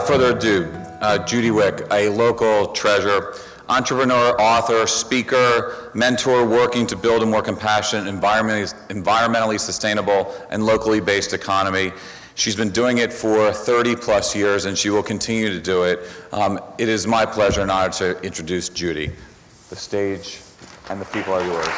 without further ado, Judy Wicks, a local treasure, entrepreneur, author, speaker, mentor working to build a more compassionate, environmentally sustainable, and locally based economy. She's been doing it for 30 plus years, and she will continue to do it. It is my pleasure and honor to introduce Judy. The stage and the people are yours.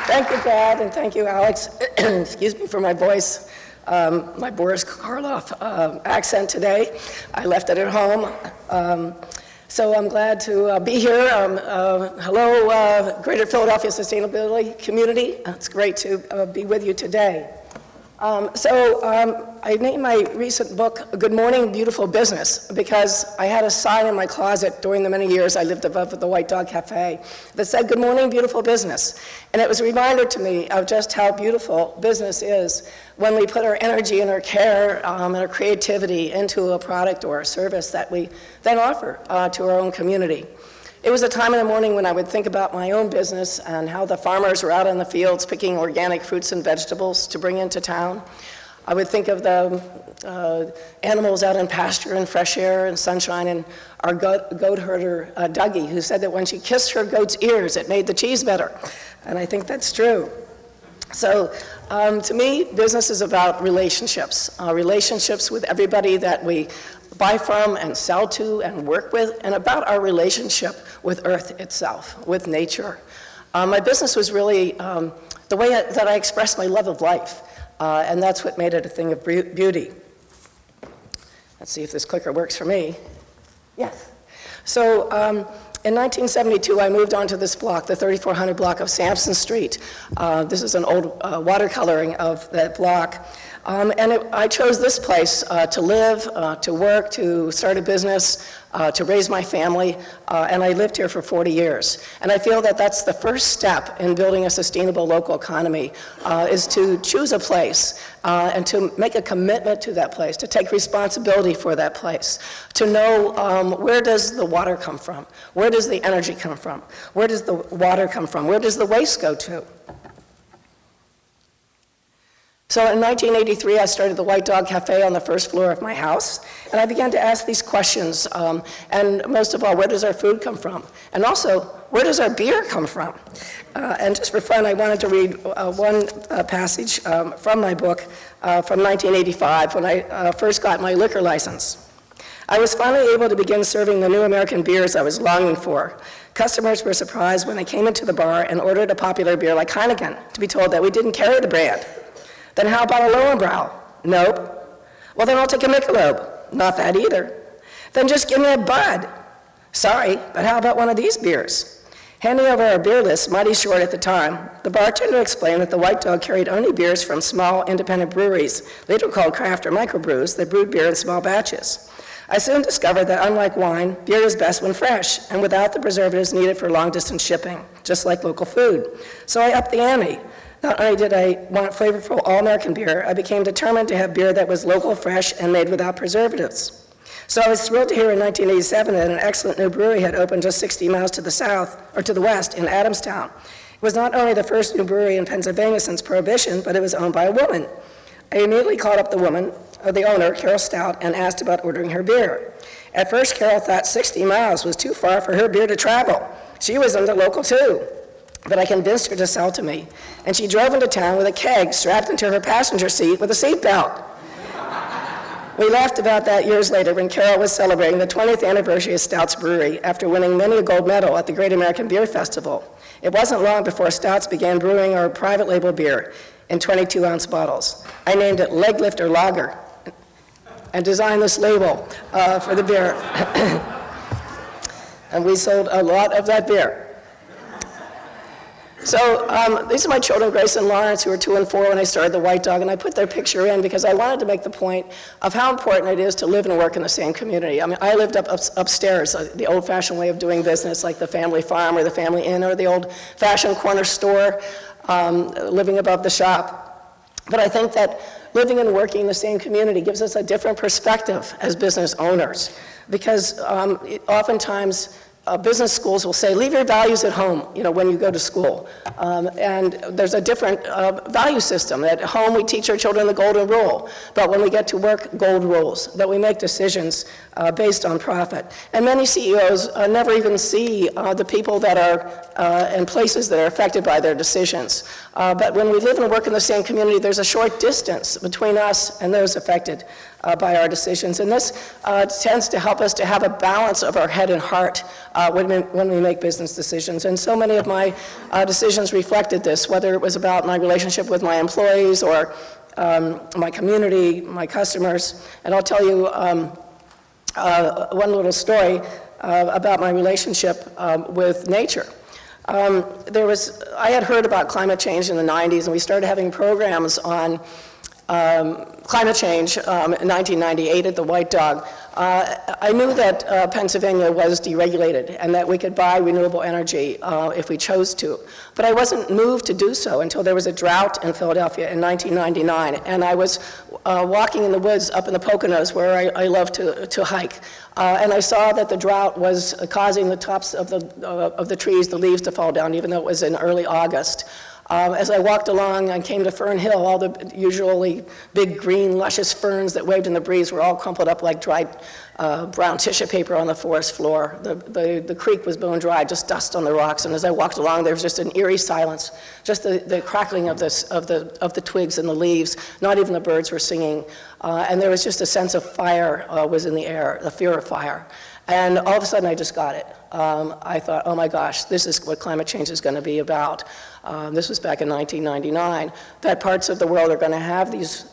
Thank you, Brad, and thank you, Alex. Excuse me for my voice, my Boris Karloff accent today. I left it at home. So I'm glad to be here. Hello, Greater Philadelphia Sustainability Community. It's great to be with you today. I named my recent book, Good Morning, Beautiful Business, because I had a sign in my closet during the many years I lived above the White Dog Cafe that said, Good Morning, Beautiful Business. And it was a reminder to me of just how beautiful business is when we put our energy and our care and our creativity into a product or a service that we then offer to our own community. It was a time in the morning when I would think about my own business and how the farmers were out in the fields picking organic fruits and vegetables to bring into town. I would think of the animals out in pasture and fresh air and sunshine, and our goat herder, Dougie, who said that when she kissed her goat's ears, it made the cheese better. And I think that's true. So to me, business is about relationships, relationships with everybody that we buy from and sell to and work with, and about our relationship with Earth itself, with nature. My business was really the way that I expressed my love of life, and that's what made it a thing of beauty. Let's see if this clicker works for me. Yes. So in 1972, I moved onto this block, the 3400 block of Sampson Street. This is an old watercoloring of that block. I chose this place to live, to work, to start a business, to raise my family, and I lived here for 40 years. And I feel that that's the first step in building a sustainable local economy, is to choose a place and to make a commitment to that place, to take responsibility for that place, to know where does the water come from, where does the energy come from, where does the water come from, where does the waste go to? So in 1983, I started the White Dog Cafe on the first floor of my house, and I began to ask these questions, and most of all, where does our food come from? And also, where does our beer come from? And just for fun, I wanted to read one passage from my book from 1985, when I first got my liquor license. I was finally able to begin serving the new American beers I was longing for. Customers were surprised when they came into the bar and ordered a popular beer like Heineken to be told that we didn't carry the brand. Then how about a Lowenbrau? Nope. Well, then I'll take a Michelob. Not that either. Then just give me a Bud. Sorry, but how about one of these beers? Handing over our beer list, mighty short at the time, the bartender explained that the White Dog carried only beers from small independent breweries, later called craft or microbrews, that brewed beer in small batches. I soon discovered that unlike wine, beer is best when fresh and without the preservatives needed for long-distance shipping, just like local food. So I upped the ante. Not only did I want flavorful all-American beer, I became determined to have beer that was local, fresh, and made without preservatives. So I was thrilled to hear in 1987 that an excellent new brewery had opened just 60 miles to the south, or to the west, in Adamstown. It was not only the first new brewery in Pennsylvania since Prohibition, but it was owned by a woman. I immediately called up the owner, Carol Stout, and asked about ordering her beer. At first, Carol thought 60 miles was too far for her beer to travel. She was into local too. But I convinced her to sell to me, and she drove into town with a keg strapped into her passenger seat with a seatbelt. We laughed about that years later when Carol was celebrating the 20th anniversary of Stout's Brewery after winning many a gold medal at the Great American Beer Festival. It wasn't long before Stout's began brewing our private label beer in 22-ounce bottles. I named it Leg Lifter Lager and designed this label for the beer. And we sold a lot of that beer. So these are my children, Grace and Lawrence, who were 2 and 4 when I started the White Dog, and I put their picture in because I wanted to make the point of how important it is to live and work in the same community. I mean, I lived upstairs, the old-fashioned way of doing business, like the family farm or the family inn or the old-fashioned corner store, living above the shop. But I think that living and working in the same community gives us a different perspective as business owners, because oftentimes business schools will say, leave your values at home, when you go to school. And there's a different value system. At home, we teach our children the golden rule. But when we get to work, gold rules, that we make decisions based on profit. And many CEOs never even see the people that are in places that are affected by their decisions. But when we live and work in the same community, there's a short distance between us and those affected by our decisions. And this tends to help us to have a balance of our head and heart when we make business decisions. And so many of my decisions reflected this, whether it was about my relationship with my employees or my community, my customers. And I'll tell you one little story about my relationship with nature. I had heard about climate change in the 90s, and we started having programs on climate change in 1998 at the White Dog. I knew that Pennsylvania was deregulated and that we could buy renewable energy if we chose to. But I wasn't moved to do so until there was a drought in Philadelphia in 1999. And I was walking in the woods up in the Poconos where I love to hike. And I saw that the drought was causing the tops of the trees, the leaves to fall down, even though it was in early August. As I walked along, I came to Fern Hill. All the usually big, green, luscious ferns that waved in the breeze were all crumpled up like dried brown tissue paper on the forest floor. The creek was bone dry, just dust on the rocks. And as I walked along, there was just an eerie silence, just the crackling of the twigs and the leaves. Not even the birds were singing. And there was just a sense of fire was in the air, the fear of fire. And all of a sudden, I just got it. I thought, oh my gosh, this is what climate change is going to be about. This was back in 1999, that parts of the world are going to have these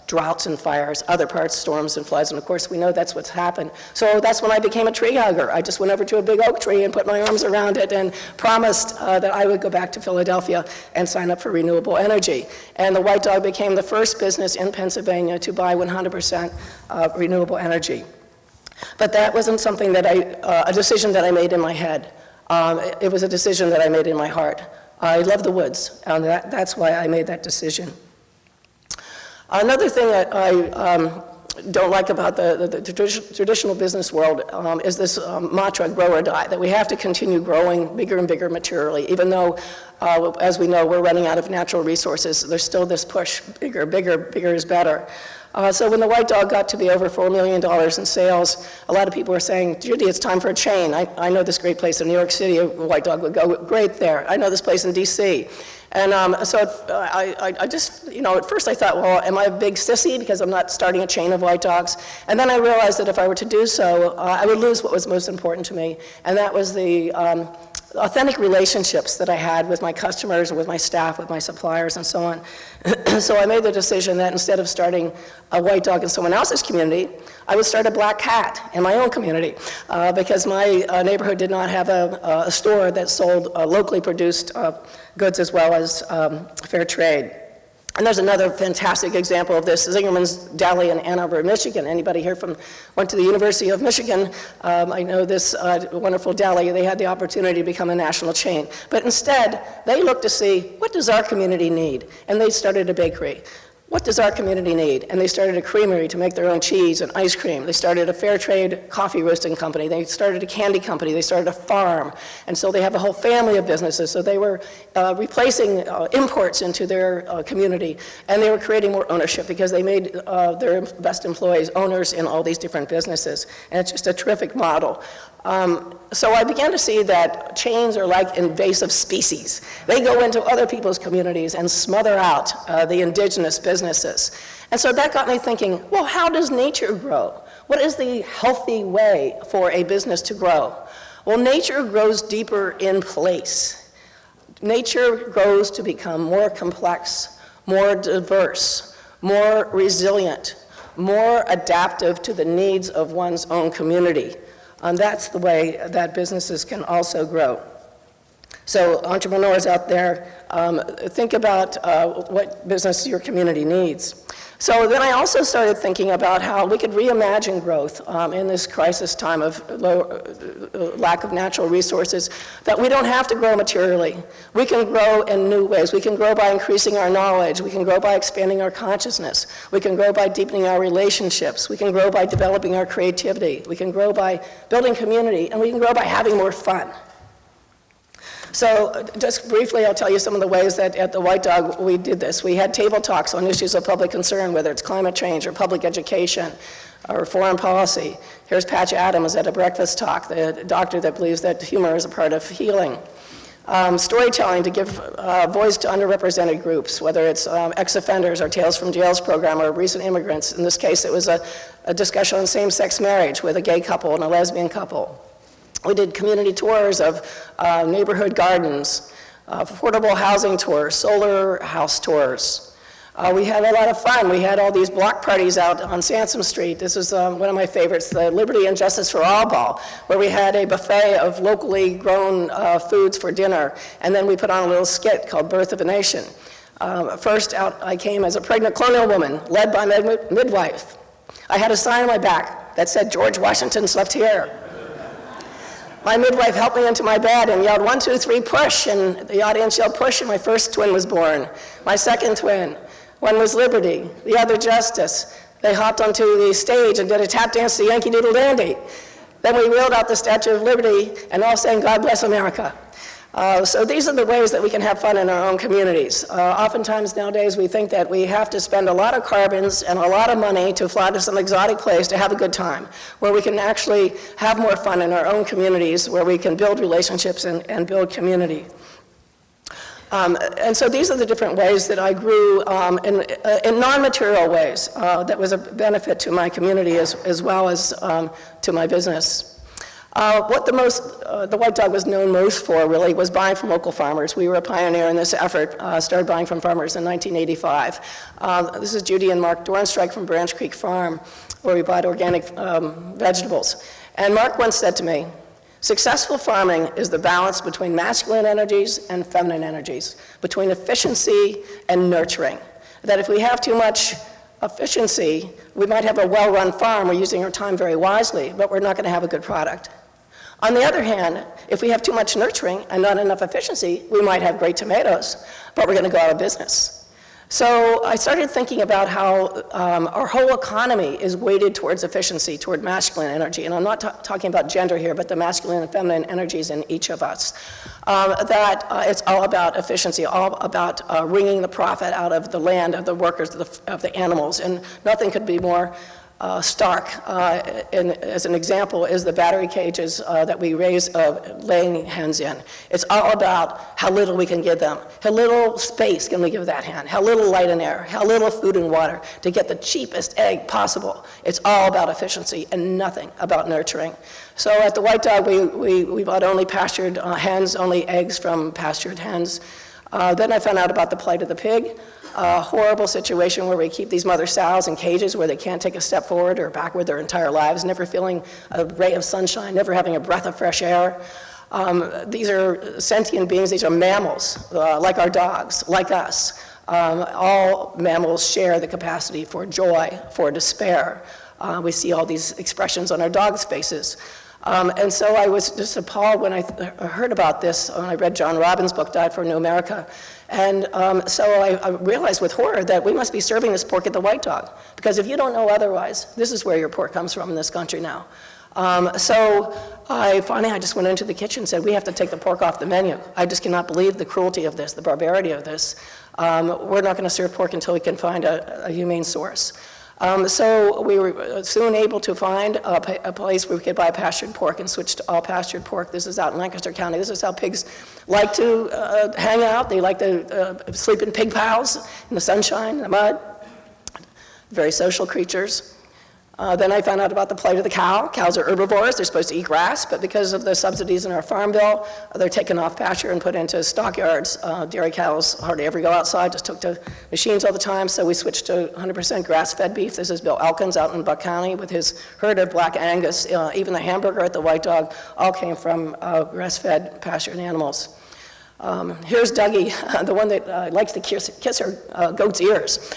droughts and fires, other parts, storms and floods, and of course we know that's what's happened. So that's when I became a tree hugger. I just went over to a big oak tree and put my arms around it and promised that I would go back to Philadelphia and sign up for renewable energy. And the White Dog became the first business in Pennsylvania to buy 100% renewable energy. But that wasn't something that a decision that I made in my head. It was a decision that I made in my heart. I love the woods, and that's why I made that decision. Another thing that I don't like about the traditional business world is this mantra, grow or die, that we have to continue growing bigger and bigger materially, even though, as we know, we're running out of natural resources. There's still this push, bigger, bigger, bigger is better. So when the White Dog got to be over $4 million in sales, a lot of people were saying, Judy, it's time for a chain. I know this great place in New York City, a White Dog would go great there. I know this place in DC. And so I just, at first I thought, well, am I a big sissy because I'm not starting a chain of White Dogs? And then I realized that if I were to do so, I would lose what was most important to me, and that was the authentic relationships that I had with my customers, with my staff, with my suppliers, and so on. So I made the decision that instead of starting a White Dog in someone else's community, I would start a Black Cat in my own community because my neighborhood did not have a store that sold locally produced goods as well as fair trade. And there's another fantastic example of this, Zingerman's Deli in Ann Arbor, Michigan. Anybody here went to the University of Michigan? I know this wonderful deli. They had the opportunity to become a national chain. But instead, they looked to see, what does our community need? And they started a bakery. What does our community need? And they started a creamery to make their own cheese and ice cream. They started a fair trade coffee roasting company. They started a candy company. They started a farm. And so they have a whole family of businesses. So they were replacing imports into their community. And they were creating more ownership because they made their best employees owners in all these different businesses. And it's just a terrific model. So I began to see that chains are like invasive species. They go into other people's communities and smother out the indigenous businesses. And so that got me thinking, well, how does nature grow? What is the healthy way for a business to grow? Well, nature grows deeper in place. Nature grows to become more complex, more diverse, more resilient, more adaptive to the needs of one's own community. And that's the way that businesses can also grow. So entrepreneurs out there, think about what business your community needs. So then I also started thinking about how we could reimagine growth in this crisis time of lack of natural resources, that we don't have to grow materially. We can grow in new ways. We can grow by increasing our knowledge. We can grow by expanding our consciousness. We can grow by deepening our relationships. We can grow by developing our creativity. We can grow by building community, and we can grow by having more fun. So just briefly, I'll tell you some of the ways that at the White Dog we did this. We had table talks on issues of public concern, whether it's climate change or public education or foreign policy. Here's Patch Adams at a breakfast talk, the doctor that believes that humor is a part of healing. Storytelling to give voice to underrepresented groups, whether it's ex-offenders or Tales from Jails program or recent immigrants. In this case, it was a discussion on same-sex marriage with a gay couple and a lesbian couple. We did community tours of neighborhood gardens, affordable housing tours, solar house tours. We had a lot of fun. We had all these block parties out on Sansom Street. This is one of my favorites, the Liberty and Justice for All Ball, where we had a buffet of locally grown foods for dinner, and then we put on a little skit called Birth of a Nation. First out I came as a pregnant colonial woman, led by my midwife. I had a sign on my back that said, "George Washington slept here." My midwife helped me into my bed and yelled, 1, 2, 3, push, and the audience yelled push, and my first twin was born. My second twin, one was Liberty, the other Justice. They hopped onto the stage and did a tap dance to Yankee Doodle Dandy. Then we wheeled out the Statue of Liberty and all sang God Bless America. So these are the ways that we can have fun in our own communities. Oftentimes nowadays we think that we have to spend a lot of carbons and a lot of money to fly to some exotic place to have a good time, where we can actually have more fun in our own communities, where we can build relationships and build community. And so these are the different ways that I grew in non-material ways that was a benefit to my community as well as to my business. What the White Dog was known most for, really, was buying from local farmers. We were a pioneer in this effort, started buying from farmers in 1985. This is Judy and Mark Dornstrike from Branch Creek Farm, where we bought organic vegetables. And Mark once said to me, "Successful farming is the balance between masculine energies and feminine energies, between efficiency and nurturing. That if we have too much efficiency, we might have a well-run farm, we're using our time very wisely, but we're not going to have a good product. On the other hand, if we have too much nurturing and not enough efficiency, we might have great tomatoes, but we're going to go out of business." So I started thinking about how our whole economy is weighted towards efficiency, toward masculine energy. And I'm not talking about gender here, but the masculine and feminine energies in each of us. It's all about efficiency, all about wringing the profit out of the land, of the workers, of the animals. And nothing could be more stark, as an example, is the battery cages that we raise laying hens in. It's all about how little we can give them, how little space can we give that hen, how little light and air, how little food and water to get the cheapest egg possible. It's all about efficiency and nothing about nurturing. So at the White Dog, we bought only pastured hens, only eggs from pastured hens. Then I found out about the plight of the pig. A horrible situation where we keep these mother sows in cages where they can't take a step forward or backward their entire lives, never feeling a ray of sunshine, never having a breath of fresh air. These are sentient beings, these are mammals, like our dogs, like us. All mammals share the capacity for joy, for despair. We see all these expressions on our dogs' faces. And so I was just appalled when I heard about this, when I read John Robbins' book, Diet for New America. And so I realized with horror that we must be serving this pork at the White Dog. Because if you don't know otherwise, this is where your pork comes from in this country now. So I just went into the kitchen and said, we have to take the pork off the menu. I just cannot believe the cruelty of this, the barbarity of this. We're not going to serve pork until we can find a humane source. So we were soon able to find a place where we could buy pastured pork and switch to all pastured pork. This is out in Lancaster County. This is how pigs like to hang out. They like to sleep in pig piles in the sunshine, in the mud. Very social creatures. Then I found out about the plight of the cow. Cows are herbivores. They're supposed to eat grass, but because of the subsidies in our farm bill, they're taken off pasture and put into stockyards. Dairy cows hardly ever go outside, just took to machines all the time, so we switched to 100% grass-fed beef. This is Bill Elkins out in Buck County with his herd of Black Angus. Even the hamburger at the White Dog all came from grass-fed pastured animals. Here's Dougie, the one that likes to kiss her goat's ears.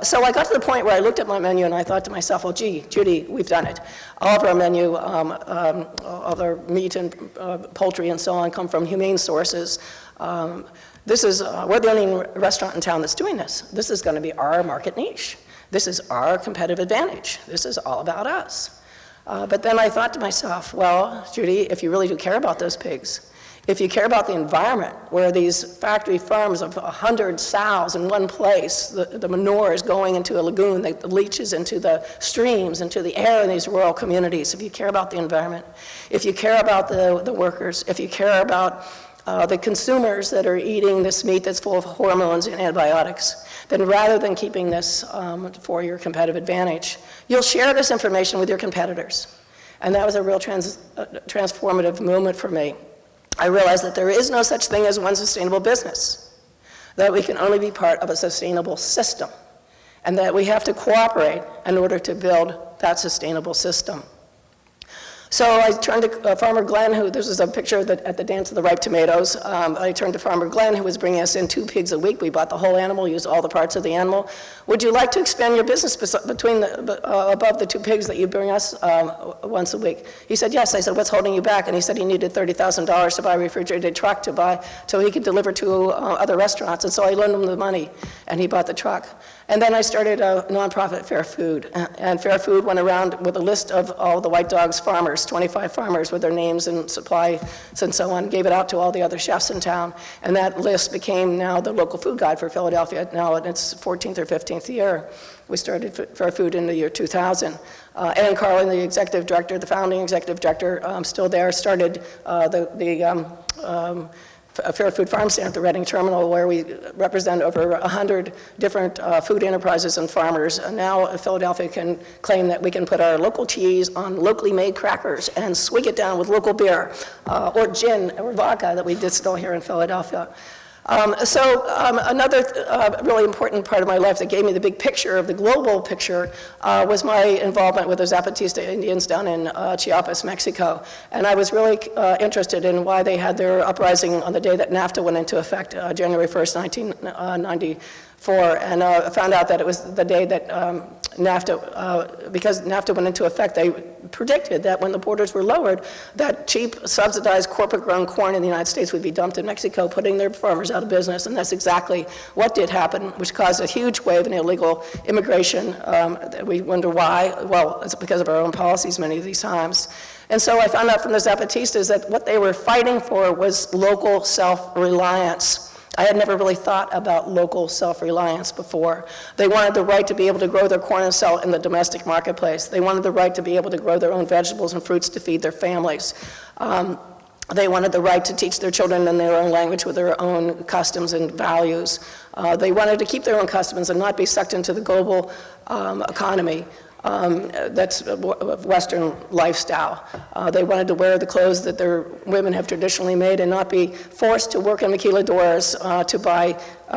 So I got to the point where I looked at my menu and I thought to myself, well, gee, Judy, we've done it. All of our menu, all our meat and poultry and so on come from humane sources. We're the only restaurant in town that's doing this. This is going to be our market niche. This is our competitive advantage. This is all about us. But then I thought to myself, well, Judy, if you really do care about those pigs, if you care about the environment where these factory farms of 100 sows in one place, the manure is going into a lagoon that leaches into the streams, into the air in these rural communities, if you care about the environment, if you care about the workers, if you care about the consumers that are eating this meat that's full of hormones and antibiotics, then rather than keeping this for your competitive advantage, you'll share this information with your competitors. And that was a real transformative moment for me. I realized that there is no such thing as one sustainable business, that we can only be part of a sustainable system, and that we have to cooperate in order to build that sustainable system. So I turned to Farmer Glenn, this is a picture at the Dance of the Ripe Tomatoes. I turned to Farmer Glenn, who was bringing us in 2 pigs a week. We bought the whole animal, used all the parts of the animal. Would you like to expand your business above the 2 pigs that you bring us once a week? He said, yes. I said, what's holding you back? And he said he needed $30,000 to buy a refrigerated truck so he could deliver to other restaurants. And so I loaned him the money, and he bought the truck. And then I started a nonprofit, Fair Food. And Fair Food went around with a list of all the White Dogs farmers, 25 farmers with their names and supplies and so on, gave it out to all the other chefs in town. And that list became now the local food guide for Philadelphia, now in its 14th or 15th year. We started Fair Food in the year 2000. Ann Carlin, the executive director, the founding executive director, still there, started a Fair Food Farm Stand at the Reading Terminal, where we represent over 100 different food enterprises and farmers. And now Philadelphia can claim that we can put our local cheese on locally made crackers and swig it down with local beer, or gin or vodka that we distill here in Philadelphia. Another really important part of my life that gave me the big picture of the global picture was my involvement with the Zapatista Indians down in Chiapas, Mexico. And I was really interested in why they had their uprising on the day that NAFTA went into effect, January 1st, 1994. And found out that it was the day that NAFTA, because NAFTA went into effect, they predicted that when the borders were lowered, that cheap, subsidized, corporate-grown corn in the United States would be dumped in Mexico, putting their farmers out of business. And that's exactly what did happen, which caused a huge wave in illegal immigration. We wonder why. Well, it's because of our own policies many of these times. And so I found out from the Zapatistas that what they were fighting for was local self-reliance. I had never really thought about local self-reliance before. They wanted the right to be able to grow their corn and sell it in the domestic marketplace. They wanted the right to be able to grow their own vegetables and fruits to feed their families. They wanted the right to teach their children in their own language with their own customs and values. They wanted to keep their own customs and not be sucked into the global economy. That's a Western lifestyle. They wanted to wear the clothes that their women have traditionally made and not be forced to work in maquiladoras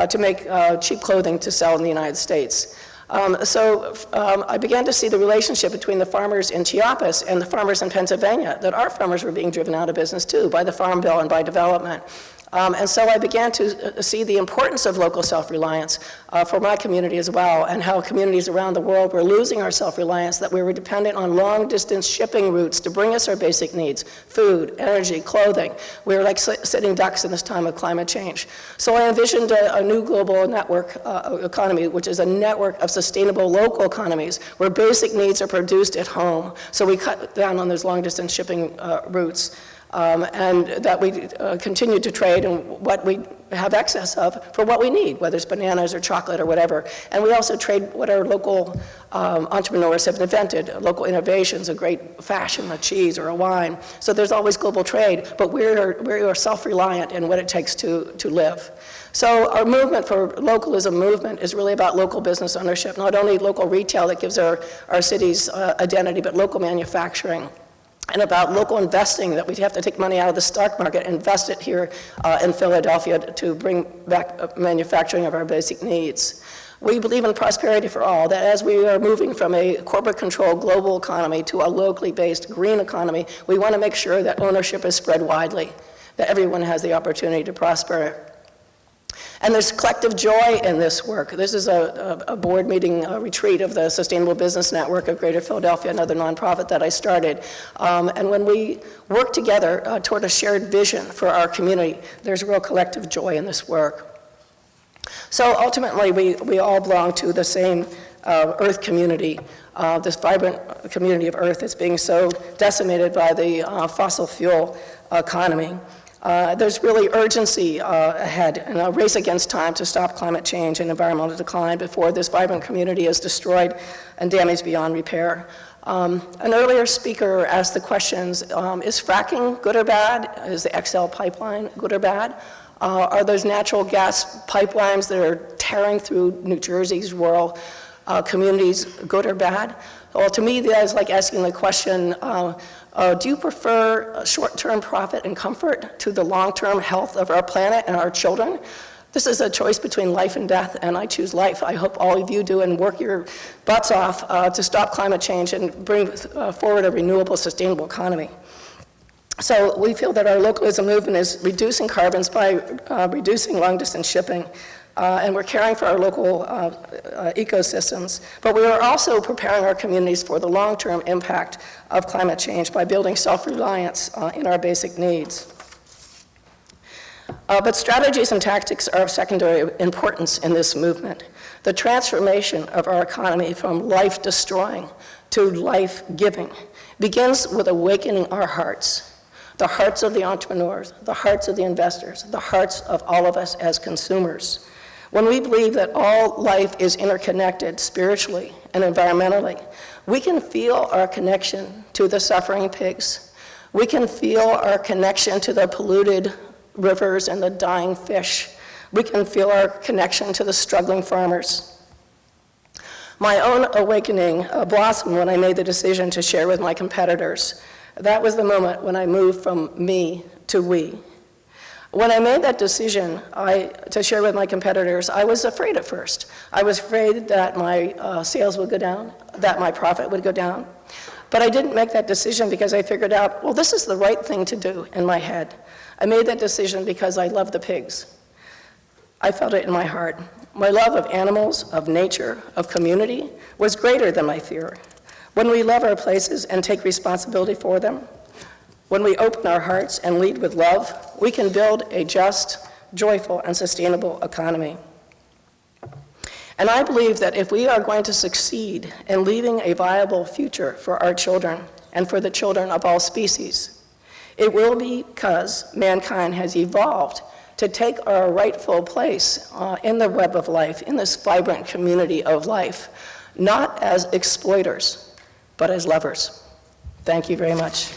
to make cheap clothing to sell in the United States. I began to see the relationship between the farmers in Chiapas and the farmers in Pennsylvania, that our farmers were being driven out of business too by the Farm Bill and by development. And so I began to see the importance of local self-reliance for my community as well, and how communities around the world were losing our self-reliance, that we were dependent on long-distance shipping routes to bring us our basic needs, food, energy, clothing. We were like sitting ducks in this time of climate change. So I envisioned a new global network economy, which is a network of sustainable local economies where basic needs are produced at home. So we cut down on those long-distance shipping routes. And that we continue to trade in what we have excess of for what we need, whether it's bananas or chocolate or whatever. And we also trade what our local entrepreneurs have invented, local innovations, a great fashion, a cheese or a wine. So there's always global trade, but we are self-reliant in what it takes to live. So our movement for localism movement is really about local business ownership, not only local retail that gives our cities identity, but local manufacturing. And about local investing, that we have to take money out of the stock market and invest it here in Philadelphia to bring back manufacturing of our basic needs. We believe in prosperity for all, that as we are moving from a corporate-controlled global economy to a locally based green economy, we want to make sure that ownership is spread widely, that everyone has the opportunity to prosper. And there's collective joy in this work. This is a board meeting retreat of the Sustainable Business Network of Greater Philadelphia, another nonprofit that I started. And when we work together toward a shared vision for our community, there's real collective joy in this work. So ultimately, we all belong to the same Earth community, this vibrant community of Earth that's being so decimated by the fossil fuel economy. There's really urgency ahead and a race against time to stop climate change and environmental decline before this vibrant community is destroyed and damaged beyond repair. An earlier speaker asked the questions, is fracking good or bad? Is the XL pipeline good or bad? Are those natural gas pipelines that are tearing through New Jersey's rural communities good or bad? Well, to me, that is like asking the question, do you prefer short-term profit and comfort to the long-term health of our planet and our children? This is a choice between life and death, and I choose life. I hope all of you do and work your butts off to stop climate change and bring forward a renewable, sustainable economy. So we feel that our localism movement is reducing carbons by reducing long-distance shipping, and we're caring for our local ecosystems. But we are also preparing our communities for the long-term impact of climate change by building self-reliance in our basic needs. But strategies and tactics are of secondary importance in this movement. The transformation of our economy from life-destroying to life-giving begins with awakening our hearts, the hearts of the entrepreneurs, the hearts of the investors, the hearts of all of us as consumers. When we believe that all life is interconnected spiritually and environmentally, we can feel our connection to the suffering pigs. We can feel our connection to the polluted rivers and the dying fish. We can feel our connection to the struggling farmers. My own awakening blossomed when I made the decision to share with my competitors. That was the moment when I moved from me to we. When I made that decision to share with my competitors, I was afraid at first. I was afraid that my sales would go down, that my profit would go down. But I didn't make that decision because I figured out, well, this is the right thing to do in my head. I made that decision because I love the pigs. I felt it in my heart. My love of animals, of nature, of community was greater than my fear. When we love our places and take responsibility for them, when we open our hearts and lead with love, we can build a just, joyful, and sustainable economy. And I believe that if we are going to succeed in leaving a viable future for our children and for the children of all species, it will be because mankind has evolved to take our rightful place in the web of life, in this vibrant community of life, not as exploiters, but as lovers. Thank you very much.